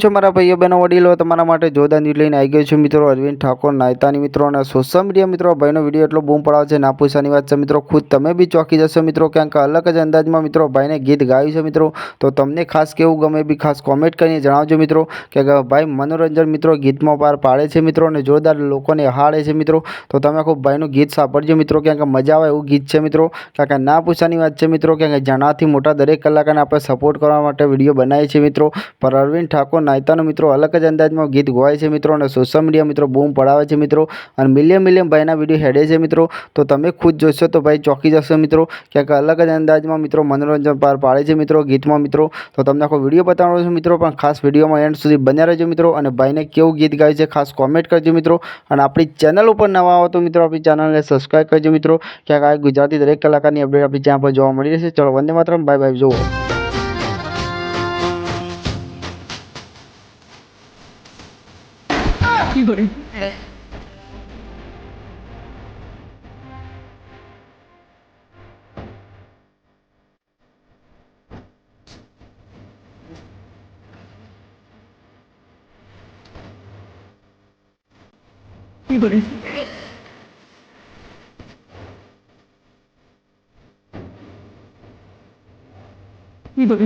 છો માरा भाईओ बहनों वडीलो तमारा माटे जोरदार न्यूज लईने आई गयो छे मित्रों। अरविंद ठाकुर नायतानी मित्रों ने सोशल मीडिया मित्रों भाईनो विडियो एटलो बूम पड़ावे छे ना पूछानी वात छे मित्रों। खुद तमे बी चौंकी जशो मित्रों, क्यांक अलग ज अंदाजमां मित्रों भाईने गीत गायुं छे मित्रों। तो तमने खास केवुं गमे बी खास कॉमेंट करीने जणावजो मित्रों के भाई मनोरंजन मित्रों गीतमां पार पाड़े छे मित्रों ने जोरदार लोकोने हाड़े छे मित्रों। तो तमे खूब भाईनुं गीत सांभळजो मित्रों, क्यांक मजा आवे एवुं गीत छे मित्रों। क्यांक ना पूछानी वात छे मित्रों, क्यांक नानाथी मोटा दरेक कलाकारने आपणे सपोर्ट करवा माटे विडियो बनावीए छीए मित्रों। पर अरविंद ठाकुर नायतानो मित्रों अलग ज अंदाजमां गीत गवाय छे मित्रों અને સોશિયલ મીડિયા મિત્રો બૂમ પડાવે છે મિત્રો અને મિલિયન ભાઈના વિડીયો હેડે છે મિત્રો। તો તમે ખુદ જોશો તો ભાઈ ચોંકી જશો મિત્રો, ક્યાંક અલગ જ અંદાજમાં મિત્રો મનોરંજન પાર પાડે છે મિત્રો ગીતમાં મિત્રો। તો તમને આખો વિડીયો બતાવવાનો છે મિત્રો, પણ ખાસ વિડીયોમાં એન્ડ સુધી બન્યા રહેજો મિત્રો અને ભાઈને કેવું ગીત ગાય છે ખાસ કોમેન્ટ કરજો મિત્રો। અને આપણી ચેનલ ઉપર નવા આવો તો મિત્રો આપણી ચેનલને સબસ્ક્રાઇબ કરજો મિત્રો, ક્યાંક આ ગુજરાતી દરેક કલાકારની અપડેટ આપણી ચેનલ પર જોવા મળી રહેશે। ચલો વંદે માતરમ, બાય બાય, જુઓ। Ibu.